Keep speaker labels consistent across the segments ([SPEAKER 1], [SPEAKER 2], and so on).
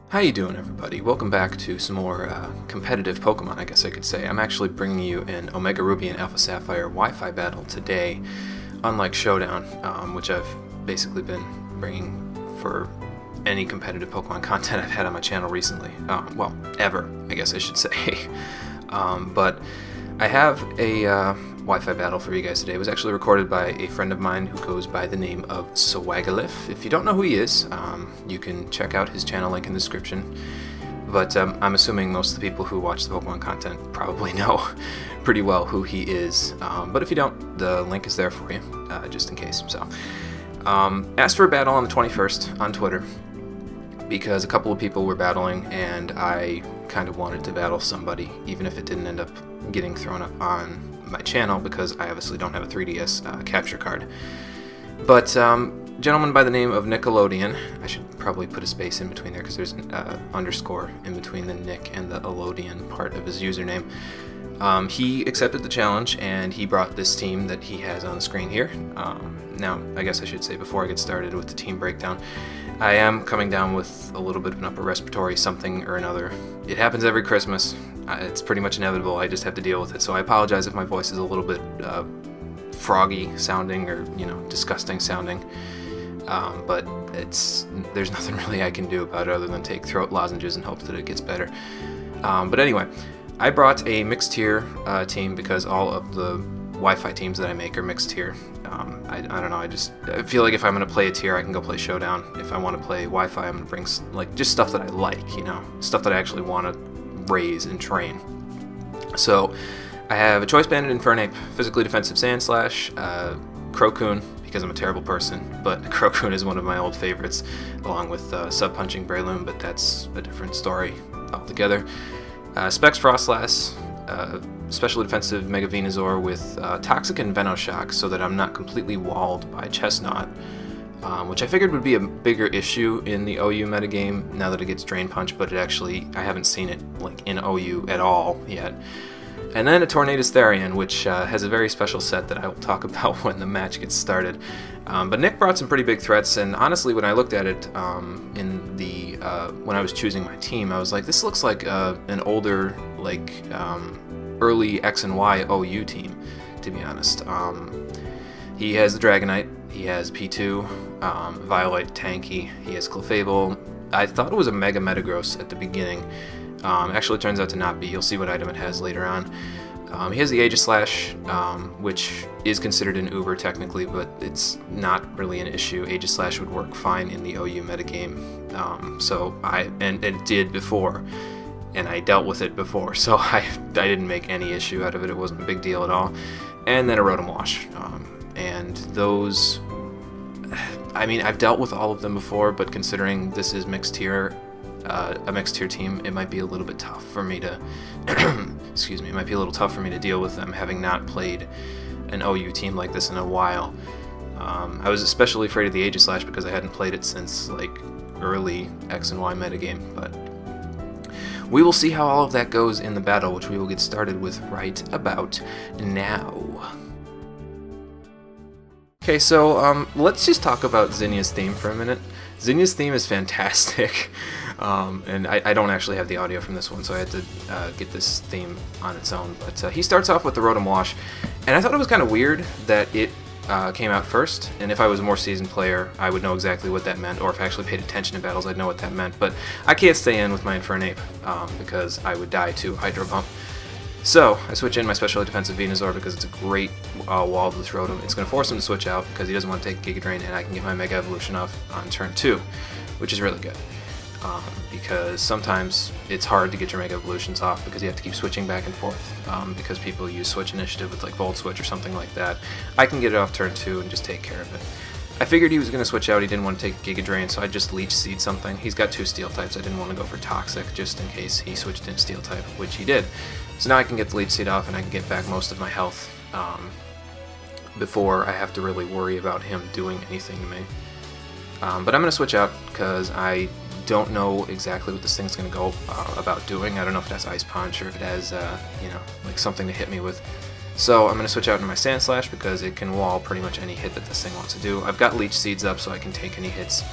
[SPEAKER 1] How you doing, everybody? Welcome back to some more competitive Pokemon, I guess I could say. I'm actually bringing you an Omega Ruby and Alpha Sapphire Wi-Fi battle today, unlike Showdown, which I've basically been bringing for any competitive Pokemon content I've had on my channel recently. Well, ever, I guess I should say. But I have a Wi-Fi battle for you guys today. It was actually recorded by a friend of mine who goes by the name of Swagalif. If you don't know who he is, you can check out his channel, link in the description. But I'm assuming most of the people who watch the Pokemon content probably know pretty well who he is. But if you don't, the link is there for you, just in case. So, asked for a battle on the 21st on Twitter because a couple of people were battling, and I kind of wanted to battle somebody, even if it didn't end up getting thrown up on my channel, because I obviously don't have a 3DS capture card. But gentleman by the name of Nickelodeon, I should probably put a space in between there because there's an underscore in between the Nick and the Elodian part of his username. He accepted the challenge, and he brought this team that he has on the screen here. Now, I guess I should say before I get started with the team breakdown, I am coming down with a little bit of an upper respiratory something or another. It happens every Christmas. It's pretty much inevitable. I just have to deal with it. So I apologize if my voice is a little bit froggy sounding, or disgusting sounding. But there's nothing really I can do about it other than take throat lozenges and hope that it gets better. But anyway, I brought a mixed tier team because all of the Wi-Fi teams that I make are mixed tier. I don't know, I feel like if I'm going to play a tier, I can go play Showdown. If I want to play Wi-Fi, I'm going to bring just stuff that I like, stuff that I actually want to raise and train. So I have a Choice Banded Infernape, Physically Defensive Sandslash, Crocoon, because I'm a terrible person, but Crocoon is one of my old favorites, along with Sub-Punching Breloom, but that's a different story altogether. Specs Frostlass, Special Defensive Mega Venusaur with Toxic and Venoshock, so that I'm not completely walled by Chestnut, which I figured would be a bigger issue in the OU metagame now that it gets Drain Punch, but I haven't seen it in OU at all yet. And then a Tornadus Therian, which has a very special set that I will talk about when the match gets started. But Nick brought some pretty big threats, and honestly, when I looked at it when I was choosing my team, I was like, this looks like an older, early X and Y OU team, to be honest. He has the Dragonite, he has P2, Violet Tanky, he has Clefable. I thought it was a Mega Metagross at the beginning. Actually, it turns out to not be. You'll see what item it has later on. He has the Aegislash, which is considered an Uber technically, but it's not really an issue. Aegislash would work fine in the OU metagame, and it did before, and I dealt with it before, so I didn't make any issue out of it. It wasn't a big deal at all. And then a Rotom Wash, and those, I've dealt with all of them before, but considering this is mixed tier, a mixed tier team, it might be a little bit tough for me to excuse me, it might be a little tough for me to deal with them, having not played an OU team like this in a while. I was especially afraid of the Aegislash because I hadn't played it since early X and Y metagame, but we will see how all of that goes in the battle, which we will get started with right about now. Okay, so let's just talk about Zinnia's theme for a minute. Zinnia's theme is fantastic, and I don't actually have the audio from this one, so I had to get this theme on its own. But he starts off with the Rotom Wash, and I thought it was kind of weird that it came out first, and if I was a more seasoned player, I would know exactly what that meant, or if I actually paid attention to battles, I'd know what that meant. But I can't stay in with my Infernape, because I would die to Hydro Pump. So I switch in my Specially Defensive Venusaur because it's a great wall to this Rotom. It's going to force him to switch out because he doesn't want to take Giga Drain, and I can get my Mega Evolution off on turn 2, which is really good. Because sometimes it's hard to get your Mega Evolutions off because you have to keep switching back and forth, because people use Switch Initiative with Volt Switch or something like that. I can get it off turn 2 and just take care of it. I figured he was going to switch out, he didn't want to take Giga Drain, so I just Leech Seed something. He's got 2 Steel types, I didn't want to go for Toxic just in case he switched in Steel type, which he did. So now I can get the Leech Seed off and I can get back most of my health before I have to really worry about him doing anything to me. But I'm going to switch out because I don't know exactly what this thing's going to go about doing. I don't know if it has Ice Punch or if it has, something to hit me with. So I'm going to switch out into my Sandslash because it can wall pretty much any hit that this thing wants to do. I've got Leech Seeds up so I can take any hits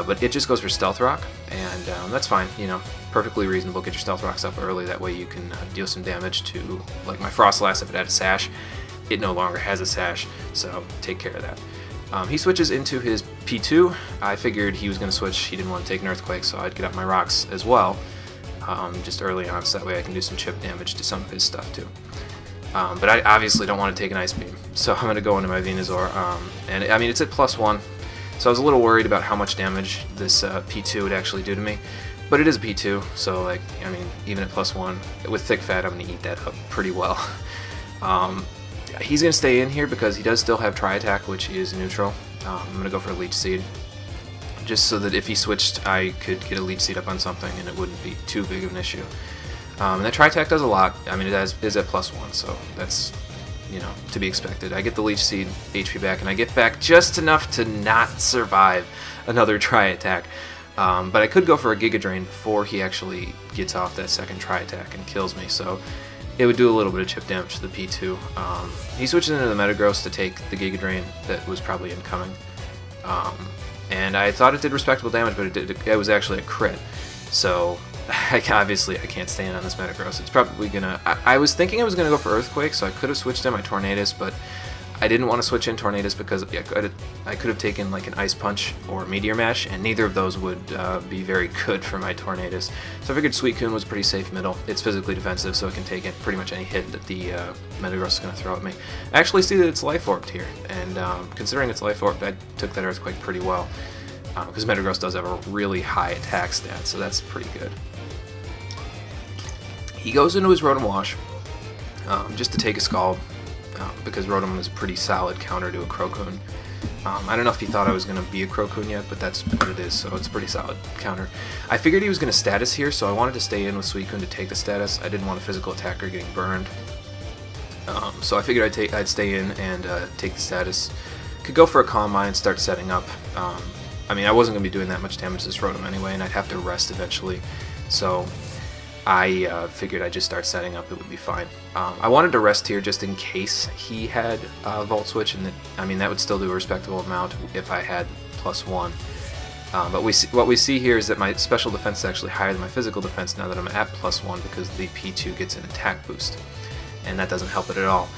[SPEAKER 1] but it just goes for Stealth Rock, and that's fine, you know, perfectly reasonable. Get your Stealth Rocks up early, that way you can deal some damage to, like my Sandslash, if it had a sash. It no longer has a sash, so take care of that. He switches into his P2. I figured he was going to switch, he didn't want to take an Earthquake, so I'd get up my rocks as well, just early on, so that way I can do some chip damage to some of his stuff too. But I obviously don't want to take an Ice Beam, so I'm going to go into my Venusaur, and I mean, it's at +1, so I was a little worried about how much damage this P2 would actually do to me. But it is a P2, so like, I mean, even at +1, with Thick Fat, I'm going to eat that up pretty well. He's going to stay in here because he does still have Tri-Attack, which is neutral. I'm going to go for a Leech Seed, just so that if he switched, I could get a Leech Seed up on something and it wouldn't be too big of an issue. And that Tri-Attack does a lot. I mean, it is at +1, so that's, you know, to be expected. I get the Leech Seed HP back, and I get back just enough to not survive another Tri-Attack. But I could go for a Giga Drain before he actually gets off that second Tri-Attack and kills me, so it would do a little bit of chip damage to the P2. He switches into the Metagross to take the Giga Drain that was probably incoming. And I thought it did respectable damage, but it was actually a crit. So obviously I can't stand on this Metagross. It's probably gonna... I was thinking I was gonna go for Earthquake, so I could have switched in my Tornadus, but I didn't want to switch in Tornadus because I could have taken like an Ice Punch or Meteor Mash, and neither of those would be very good for my Tornadus. So I figured Suicune was pretty safe middle. It's physically defensive, so it can take it pretty much any hit that the Metagross is going to throw at me. I actually see that it's Life Orbed here, and considering it's Life Orbed, I took that Earthquake pretty well, because Metagross does have a really high attack stat, so that's pretty good. He goes into his Rotom Wash just to take a Scald, because Rotom is a pretty solid counter to a Crocoon. I don't know if he thought I was going to be a Crocoon yet, but that's what it is, so it's a pretty solid counter. I figured he was going to status here, so I wanted to stay in with Suicune to take the status. I didn't want a physical attacker getting burned. So I figured I'd stay in and take the status. Could go for a Calm Mind, start setting up. I mean, I wasn't going to be doing that much damage to this Rotom anyway, and I'd have to rest eventually. So I figured I'd just start setting up, it would be fine. I wanted to rest here just in case he had Volt Switch, and I mean, that would still do a respectable amount if I had +1. But what we see here is that my special defense is actually higher than my physical defense now that I'm at +1, because the P2 gets an attack boost, and that doesn't help it at all.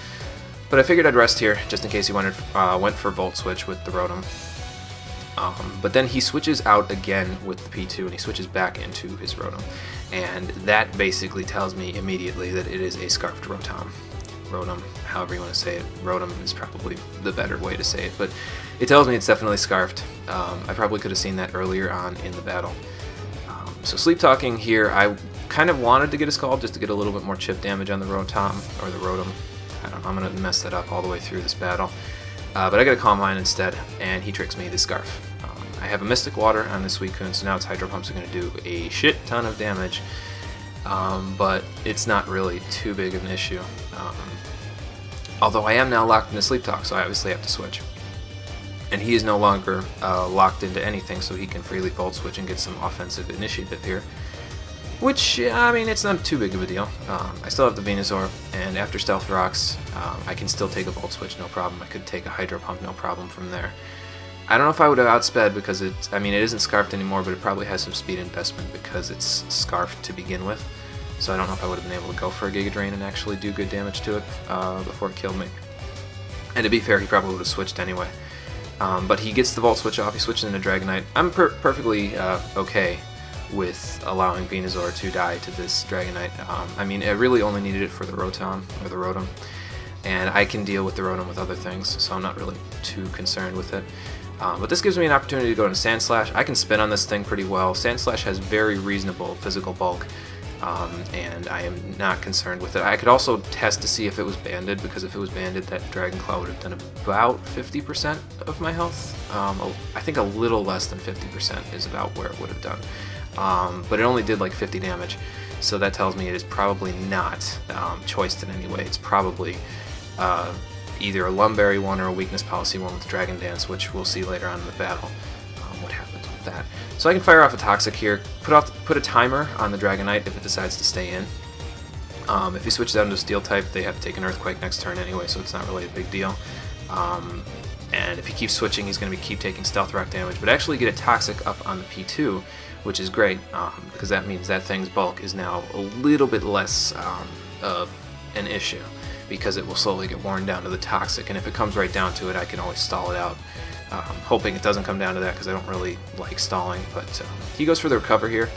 [SPEAKER 1] But I figured I'd rest here just in case he went for Volt Switch with the Rotom. But then he switches out again with the P2, and he switches back into his Rotom. And that basically tells me immediately that it is a Scarfed Rotom, however you want to say it. Rotom is probably the better way to say it, but it tells me it's definitely Scarfed. I probably could have seen that earlier on in the battle. So Sleep Talking here, I kind of wanted to get a Scald just to get a little bit more chip damage on the Rotom, or the Rotom. I don't know, I'm going to mess that up all the way through this battle. But I got a Calm Mind instead, and he tricks me to Scarf. I have a Mystic Water on the Suicune, so now its Hydro Pumps are going to do a shit ton of damage, but it's not really too big of an issue. Although I am now locked into Sleep Talk, so I obviously have to switch. And he is no longer locked into anything, so he can freely Volt Switch and get some offensive initiative here. Which, I mean, it's not too big of a deal. I still have the Venusaur, and after Stealth Rocks, I can still take a Volt Switch, no problem. I could take a Hydro Pump, no problem from there. I don't know if I would have outsped because it isn't Scarfed anymore, but it probably has some speed investment because it's Scarfed to begin with. So I don't know if I would have been able to go for a Giga Drain and actually do good damage to it before it killed me. And to be fair, he probably would have switched anyway. But he gets the Volt Switch off, he switches into Dragonite. I'm perfectly okay with allowing Venusaur to die to this Dragonite. I mean, I really only needed it for the Rotom, or the Rotom. And I can deal with the Rotom with other things, so I'm not really too concerned with it. But this gives me an opportunity to go into Sandslash. I can spin on this thing pretty well. Sandslash has very reasonable physical bulk, and I am not concerned with it. I could also test to see if it was banded, because if it was banded, that Dragon Claw would have done about 50% of my health. I think a little less than 50% is about where it would have done. But it only did like 50 damage, so that tells me it is probably not choiced in any way. It's probably either a Lumberry one or a Weakness Policy one with Dragon Dance, which we'll see later on in the battle what happens with that. So I can fire off a Toxic here, put a timer on the Dragonite if it decides to stay in. If he switches out into Steel type, they have to take an Earthquake next turn anyway, so it's not really a big deal. and if he keeps switching, he's going to keep taking Stealth Rock damage, but actually get a Toxic up on the P2, which is great, because that means that thing's bulk is now a little bit less of an issue, because it will slowly get worn down to the Toxic, and if it comes right down to it, I can always stall it out. Hoping it doesn't come down to that, because I don't really like stalling, but he goes for the Recover here.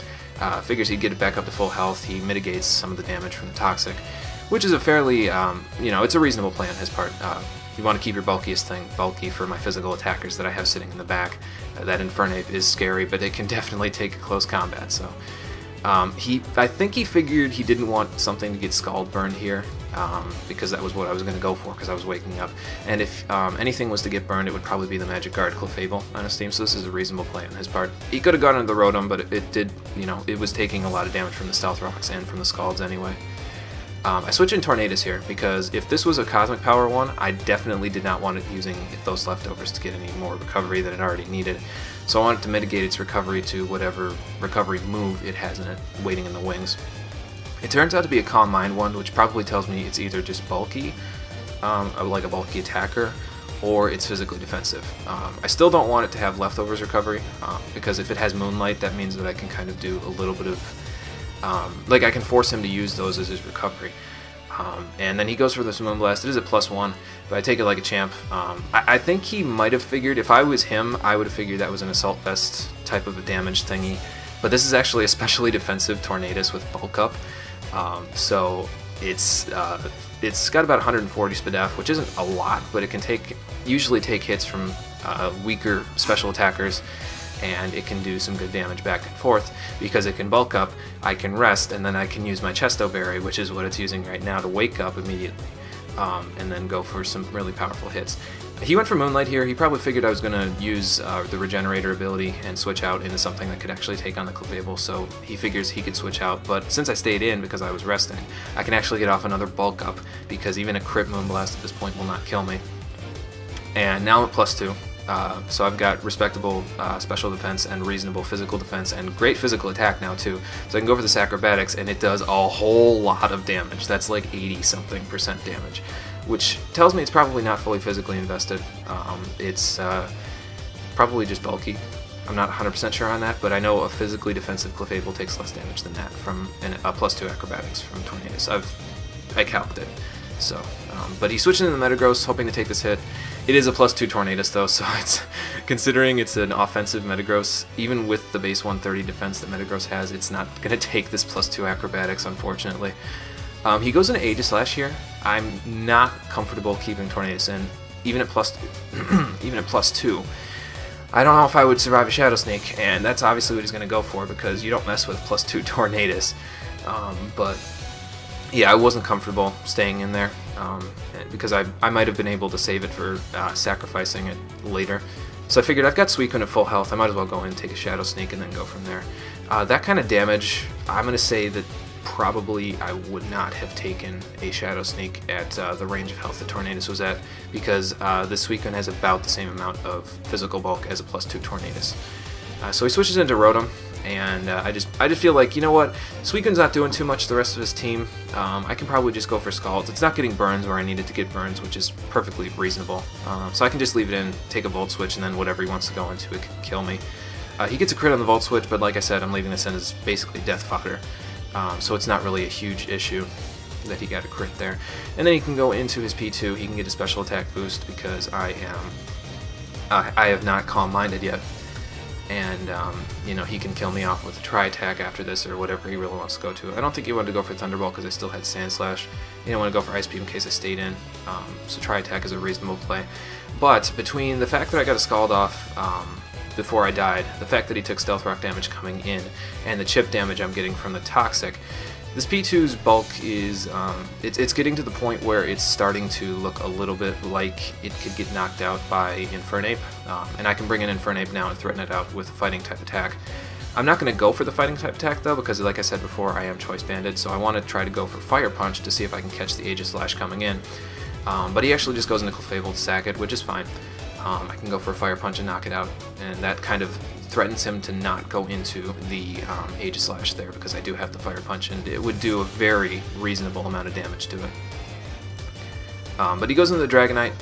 [SPEAKER 1] Figures he'd get it back up to full health. He mitigates some of the damage from the Toxic, which is a fairly, you know, it's a reasonable play on his part. You want to keep your bulkiest thing bulky for my physical attackers that I have sitting in the back. That Infernape is scary, but it can definitely take a close combat, so... I think he figured he didn't want something to get Scald burned here, because that was what I was going to go for, because I was waking up. And if anything was to get burned, it would probably be the Magic Guard Clefable on his team, so this is a reasonable play on his part. He could have gone into the Rotom, but it did, you know, it was taking a lot of damage from the Stealth Rocks and from the Scalds anyway. I switch in Tornadus here, because if this was a Cosmic Power one, I definitely did not want it using those leftovers to get any more recovery than it already needed. So I wanted to mitigate its recovery to whatever recovery move it has in it, waiting in the wings. It turns out to be a Calm Mind one, which probably tells me it's either just bulky, like a bulky attacker, or it's physically defensive. I still don't want it to have leftovers recovery, because if it has Moonlight, that means that I can kind of do a little bit of... like I can force him to use those as his recovery. And then he goes for this Moonblast. It is a +1, but I take it like a champ. I think he might have figured, if I was him, I would have figured that was an Assault Vest type of a damage thingy. But this is actually a specially defensive Tornadus with Bulk Up. So it's got about 140 SPDF, which isn't a lot, but it can usually take hits from weaker special attackers, and it can do some good damage back and forth. Because it can bulk up, I can rest, and then I can use my Chesto Berry, which is what it's using right now, to wake up immediately, and then go for some really powerful hits. He went for Moonlight here. He probably figured I was going to use the Regenerator ability and switch out into something that could actually take on the Clefable, so he figures he could switch out, but since I stayed in because I was resting, I can actually get off another bulk up, because even a crit Moonblast at this point will not kill me. And now I'm at +2. So I've got respectable special defense and reasonable physical defense and great physical attack now too. So I can go for this Acrobatics, and it does a whole lot of damage. That's like 80-something% damage, which tells me it's probably not fully physically invested. It's probably just bulky. I'm not 100% sure on that, but I know a physically defensive Clefable takes less damage than that from a +2 Acrobatics from Tornadus. I calced it. So, but he switched into the Metagross, hoping to take this hit. It is a +2 Tornadus though, so it's considering it's an offensive Metagross, even with the base 130 defense that Metagross has, it's not going to take this +2 Acrobatics, unfortunately. He goes into Aegislash here. I'm not comfortable keeping Tornadus in, even at +2. even at +2. I don't know if I would survive a Shadow Sneak, and that's obviously what he's going to go for, because you don't mess with +2 Tornadus. But yeah, I wasn't comfortable staying in there, because I might have been able to save it for sacrificing it later. So I figured I've got Suicune at full health, I might as well go in and take a Shadow Sneak and then go from there. That kind of damage, I'm going to say that probably I would not have taken a Shadow Sneak at the range of health that Tornadus was at, because the Suicune has about the same amount of physical bulk as a +2 Tornadus. So he switches into Rotom, and I just feel like, you know what, Suicune's not doing too much to the rest of his team. I can probably just go for Scalds. It's not getting burns where I needed to get burns, which is perfectly reasonable. So I can just leave it in, take a Volt Switch, and then whatever he wants to go into, it can kill me. He gets a crit on the Volt Switch, but like I said, I'm leaving this in as basically death fodder. So it's not really a huge issue that he got a crit there. And then he can go into his P2, he can get a special attack boost, because I have not Calm Minded yet. And, you know, he can kill me off with a Tri-Attack after this, or whatever he really wants to go to. I don't think he wanted to go for Thunderbolt because I still had Sandslash. He didn't want to go for Ice Beam in case I stayed in, so Tri-Attack is a reasonable play. But between the fact that I got a Scald off before I died, the fact that he took Stealth Rock damage coming in, and the chip damage I'm getting from the Toxic, this P2's bulk is, it's getting to the point where it's starting to look a little bit like it could get knocked out by Infernape, and I can bring in Infernape now and threaten it out with a fighting type attack. I'm not going to go for the fighting type attack though, because like I said before, I am choice banded, so I want to try to go for Fire Punch to see if I can catch the Aegislash coming in. But he actually just goes into Clefable to sack it, which is fine. I can go for a Fire Punch and knock it out, and that kind of threatens him to not go into the Aegislash there, because I do have the Fire Punch, and it would do a very reasonable amount of damage to it. But he goes into the Dragonite.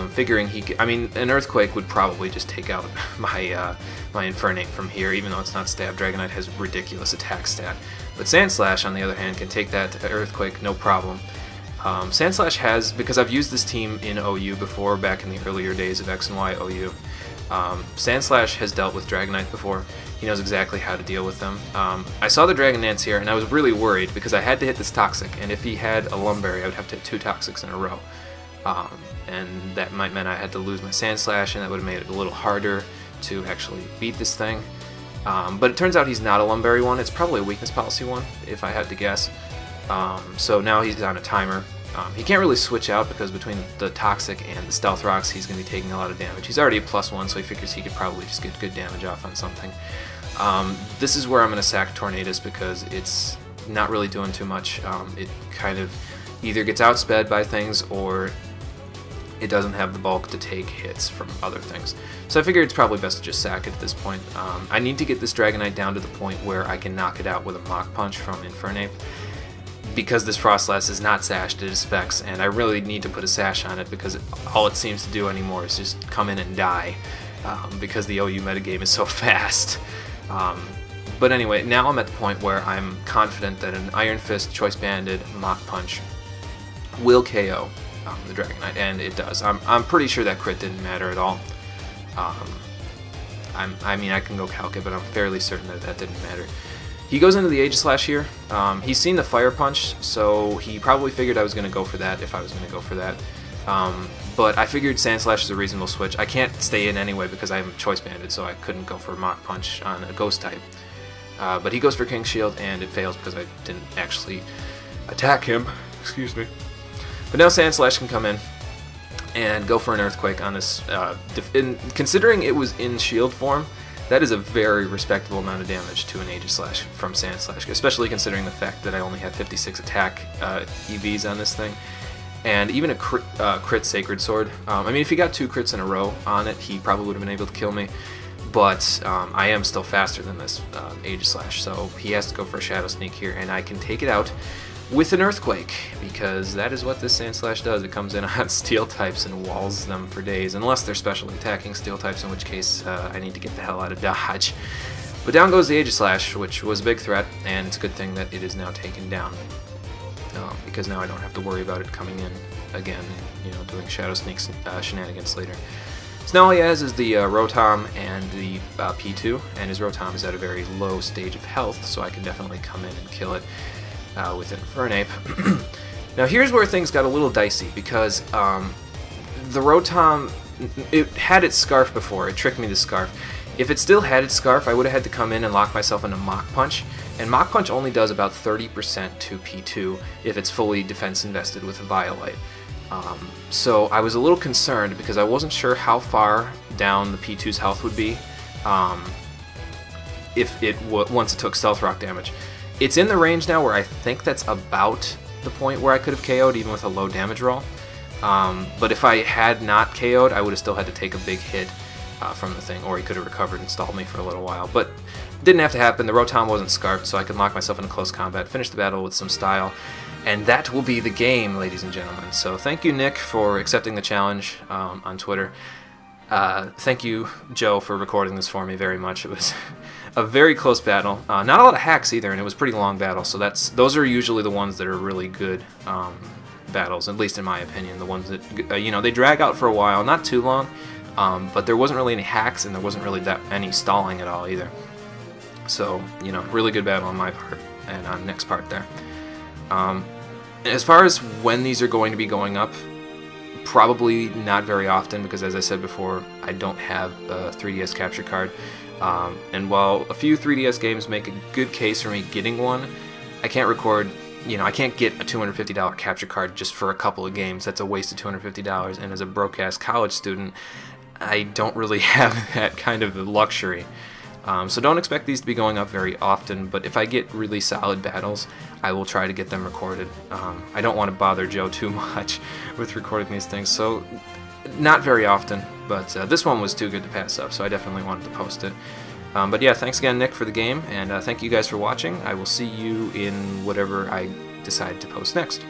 [SPEAKER 1] figuring he could, I mean, an Earthquake would probably just take out my my Infernape from here, even though it's not stab. Dragonite has ridiculous attack stat. But Sandslash, on the other hand, can take that to Earthquake no problem. Sandslash has, because I've used this team in OU before, back in the earlier days of X and Y OU, Sandslash has dealt with Dragonite before. He knows exactly how to deal with them. I saw the Dragon Dance here, and I was really worried because I had to hit this Toxic, and if he had a Lumberry, I would have to hit 2 Toxics in a row. And that might mean I had to lose my Sandslash, and that would have made it a little harder to actually beat this thing. But it turns out he's not a Lumberry one. It's probably a Weakness Policy one, if I had to guess. So now he's on a timer. He can't really switch out because between the Toxic and the Stealth Rocks, he's going to be taking a lot of damage. He's already a +1, so he figures he could probably just get good damage off on something. This is where I'm going to sack Tornadus because it's not really doing too much. It kind of either gets outsped by things or it doesn't have the bulk to take hits from other things. So I figured it's probably best to just sack it at this point. I need to get this Dragonite down to the point where I can knock it out with a Mach Punch from Infernape, because this Frostlass is not sashed, it is Specs, and I really need to put a sash on it because all it seems to do anymore is just come in and die, because the OU metagame is so fast. But anyway, now I'm at the point where I'm confident that an Iron Fist, Choice Banded, Mach Punch will KO the Dragonite, and it does. I'm pretty sure that crit didn't matter at all. I mean, I can go calc it, but I'm fairly certain that that didn't matter. He goes into the Aegislash here. He's seen the Fire Punch, so he probably figured I was going to go for that if I was going to go for that. But I figured Sandslash is a reasonable switch. I can't stay in anyway because I'm Choice Banded, so I couldn't go for Mach Punch on a Ghost type. But he goes for King Shield, and it fails because I didn't actually attack him. Excuse me. But now Sandslash can come in and go for an Earthquake on this. Considering it was in Shield form, that is a very respectable amount of damage to an Aegislash from Sandslash, especially considering the fact that I only have 56 attack EVs on this thing. And even a crit Sacred Sword. I mean, if he got 2 crits in a row on it, he probably would have been able to kill me. But I am still faster than this Aegislash, so he has to go for a Shadow Sneak here, and I can take it out with an Earthquake, because that is what this Sandslash does. It comes in on Steel types and walls them for days, unless they're specially attacking Steel types, in which case I need to get the hell out of dodge. But down goes the Aegislash, which was a big threat, and it's a good thing that it is now taken down, because now I don't have to worry about it coming in again, you know, doing Shadow Sneaks shenanigans later. So now all he has is the Rotom and the P2, and his Rotom is at a very low stage of health, so I can definitely come in and kill it with Infernape. Now here's where things got a little dicey, because the Rotom, it had its Scarf before, it tricked me to Scarf. If it still had its Scarf, I would have had to come in and lock myself into Mach Punch, and Mach Punch only does about 30% to P2 if it's fully defense invested with a Violite. So I was a little concerned because I wasn't sure how far down the P2's health would be if it once it took Stealth Rock damage. It's in the range now where I think that's about the point where I could have KO'd even with a low damage roll. But if I had not KO'd, I would have still had to take a big hit from the thing, or he could have recovered and stalled me for a little while. But it didn't have to happen. The Rotom wasn't scarfed, so I could lock myself into close combat, finish the battle with some style, and that will be the game, ladies and gentlemen. So thank you, Nick, for accepting the challenge on Twitter. Thank you, Joe, for recording this for me very much. It was a very close battle. Not a lot of hacks either, and it was a pretty long battle, so those are usually the ones that are really good battles, at least in my opinion. The ones that, you know, they drag out for a while, not too long, but there wasn't really any hacks, and there wasn't really that any stalling at all either. So, you know, really good battle on my part, and on Nick's part there. As far as when these are going to be going up, probably not very often, because as I said before, I don't have a 3DS capture card. And while a few 3DS games make a good case for me getting one, I can't record, you know, I can't get a $250 capture card just for a couple of games. That's a waste of $250, and as a broke-ass college student, I don't really have that kind of luxury. So don't expect these to be going up very often, but if I get really solid battles, I will try to get them recorded. I don't want to bother Joe too much with recording these things, so not very often, but this one was too good to pass up, so I definitely wanted to post it. But yeah, thanks again, Nick, for the game, and thank you guys for watching. I will see you in whatever I decide to post next.